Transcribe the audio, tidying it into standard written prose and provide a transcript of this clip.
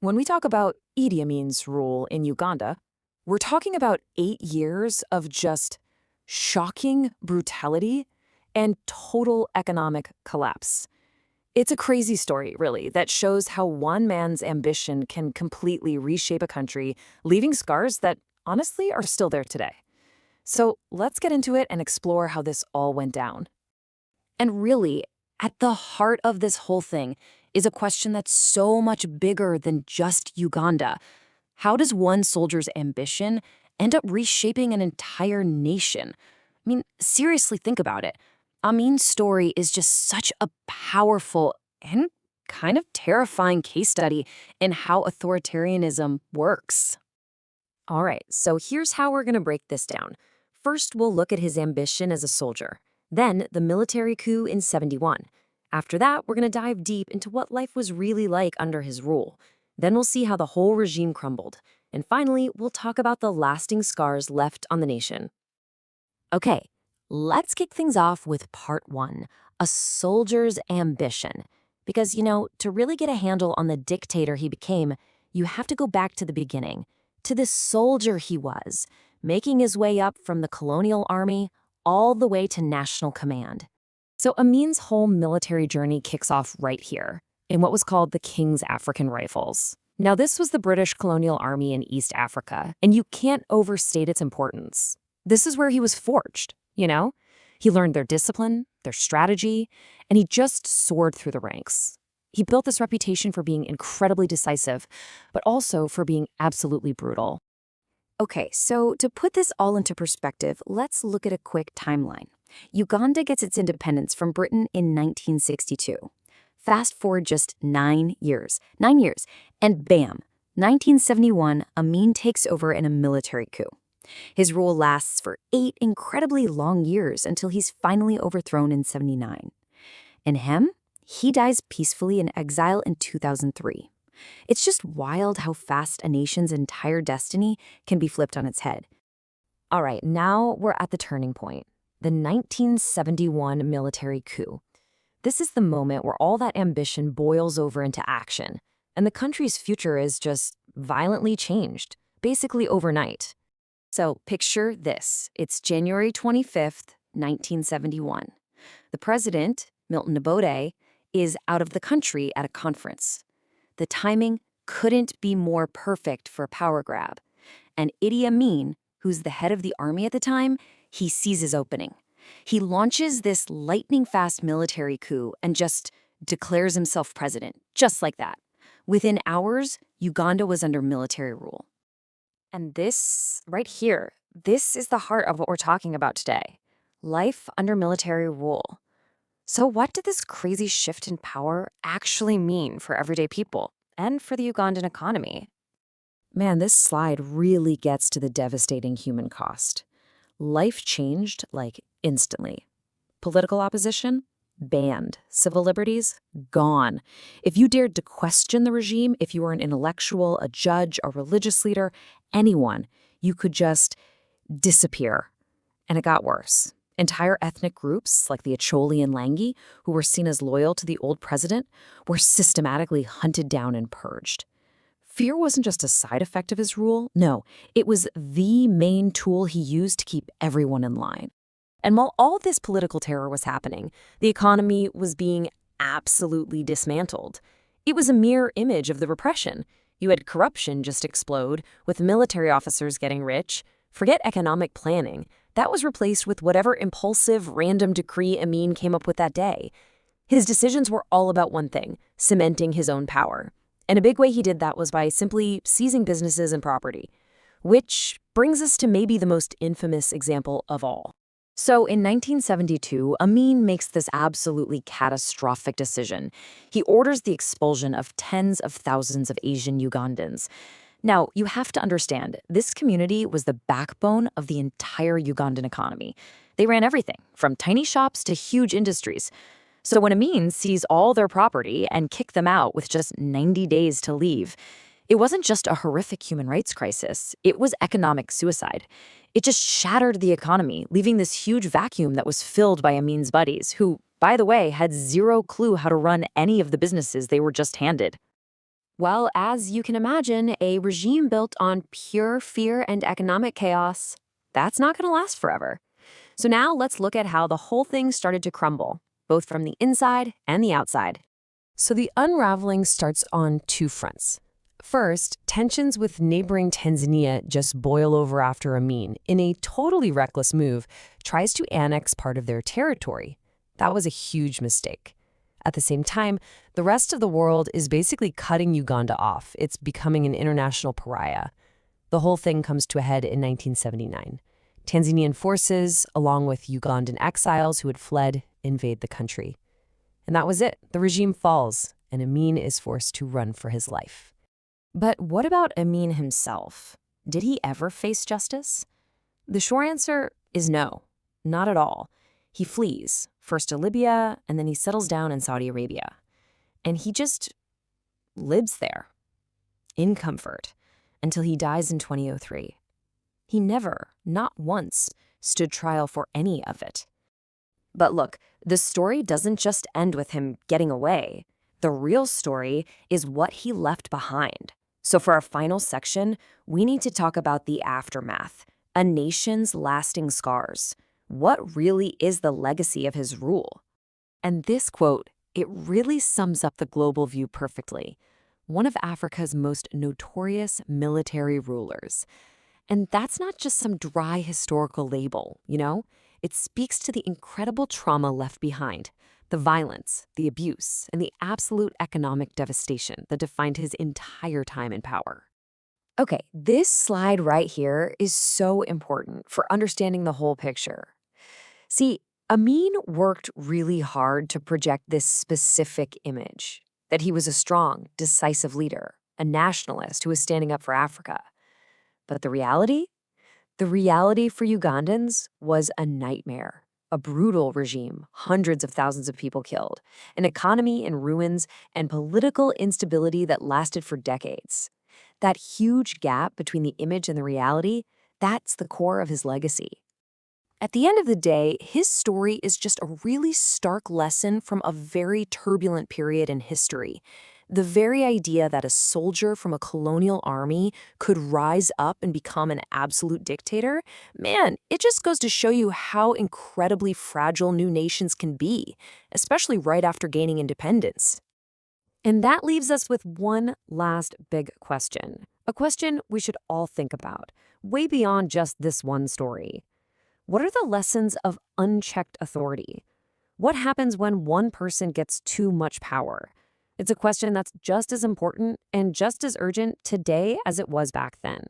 When we talk about Idi Amin's rule in Uganda, we're talking about 8 years of just shocking brutality and total economic collapse. It's a crazy story, really, that shows how one man's ambition can completely reshape a country, leaving scars that honestly are still there today. So let's get into it and explore how this all went down. And really, at the heart of this whole thing is a question that's so much bigger than just Uganda. How does one soldier's ambition end up reshaping an entire nation? I mean, seriously, think about it. Amin's story is just such a powerful and kind of terrifying case study in how authoritarianism works. All right, so here's how we're going to break this down. First, we'll look at his ambition as a soldier. Then, the military coup in 71. After that, we're going to dive deep into what life was really like under his rule. Then we'll see how the whole regime crumbled. And finally, we'll talk about the lasting scars left on the nation. Okay, let's kick things off with part one, a soldier's ambition. Because, to really get a handle on the dictator he became, you have to go back to the beginning, to the soldier he was, making his way up from the colonial army all the way to national command. So Amin's whole military journey kicks off right here, in what was called the King's African Rifles. Now, this was the British colonial army in East Africa, and you can't overstate its importance. This is where he was forged, He learned their discipline, their strategy, and he just soared through the ranks. He built this reputation for being incredibly decisive, but also for being absolutely brutal. Okay, so to put this all into perspective, let's look at a quick timeline. Uganda gets its independence from Britain in 1962. Fast forward just 9 years. 9 years. And bam, 1971, Amin takes over in a military coup. His rule lasts for 8 incredibly long years until he's finally overthrown in 79. And he dies peacefully in exile in 2003. It's just wild how fast a nation's entire destiny can be flipped on its head. All right, now we're at the turning point, the 1971 military coup. This is the moment where all that ambition boils over into action, and the country's future is just violently changed, basically overnight. So picture this. It's January 25th, 1971. The president, Milton Obote, is out of the country at a conference. The timing couldn't be more perfect for a power grab. And Idi Amin, who's the head of the army at the time, he sees his opening. He launches this lightning-fast military coup and just declares himself president, just like that. Within hours, Uganda was under military rule. And this, right here, this is the heart of what we're talking about today. Life under military rule. So what did this crazy shift in power actually mean for everyday people and for the Ugandan economy? Man, this slide really gets to the devastating human cost. Life changed, instantly. Political opposition? Banned. Civil liberties? Gone. If you dared to question the regime, if you were an intellectual, a judge, a religious leader, anyone, you could just disappear. And it got worse. Entire ethnic groups, like the Acholi and Langi, who were seen as loyal to the old president, were systematically hunted down and purged. Fear wasn't just a side effect of his rule. No, it was the main tool he used to keep everyone in line. And while all this political terror was happening, the economy was being absolutely dismantled. It was a mirror image of the repression. You had corruption just explode, with military officers getting rich. Forget economic planning. That was replaced with whatever impulsive, random decree Amin came up with that day. His decisions were all about one thing, cementing his own power. And a big way he did that was by simply seizing businesses and property. Which brings us to maybe the most infamous example of all. So in 1972, Amin makes this absolutely catastrophic decision. He orders the expulsion of tens of thousands of Asian Ugandans. Now, you have to understand, this community was the backbone of the entire Ugandan economy. They ran everything, from tiny shops to huge industries. So when Amin seized all their property and kicked them out with just 90 days to leave, it wasn't just a horrific human rights crisis, it was economic suicide. It just shattered the economy, leaving this huge vacuum that was filled by Amin's buddies, who, by the way, had zero clue how to run any of the businesses they were just handed. Well, as you can imagine, a regime built on pure fear and economic chaos, that's not going to last forever. So now let's look at how the whole thing started to crumble, both from the inside and the outside. So the unraveling starts on two fronts. First, tensions with neighboring Tanzania just boil over after Amin, in a totally reckless move, tries to annex part of their territory. That was a huge mistake. At the same time, the rest of the world is basically cutting Uganda off. It's becoming an international pariah. The whole thing comes to a head in 1979. Tanzanian forces, along with Ugandan exiles who had fled, invade the country. And that was it. The regime falls, and Amin is forced to run for his life. But what about Amin himself? Did he ever face justice? The short answer is no, not at all. He flees, first to Libya, and then he settles down in Saudi Arabia. And he just lives there, in comfort, until he dies in 2003. He never, not once, stood trial for any of it. But look, the story doesn't just end with him getting away. The real story is what he left behind. So for our final section, we need to talk about the aftermath, a nation's lasting scars. What really is the legacy of his rule? And this quote, it really sums up the global view perfectly. One of Africa's most notorious military rulers. And that's not just some dry historical label, you know? It speaks to the incredible trauma left behind, the violence, the abuse, and the absolute economic devastation that defined his entire time in power. Okay, this slide right here is so important for understanding the whole picture. See, Amin worked really hard to project this specific image, that he was a strong, decisive leader, a nationalist who was standing up for Africa. But the reality? The reality for Ugandans was a nightmare. A brutal regime, hundreds of thousands of people killed, an economy in ruins, and political instability that lasted for decades. That huge gap between the image and the reality, that's the core of his legacy. At the end of the day, his story is just a really stark lesson from a very turbulent period in history. The very idea that a soldier from a colonial army could rise up and become an absolute dictator, man, it just goes to show you how incredibly fragile new nations can be, especially right after gaining independence. And that leaves us with one last big question, a question we should all think about, way beyond just this one story. What are the lessons of unchecked authority? What happens when one person gets too much power? It's a question that's just as important and just as urgent today as it was back then.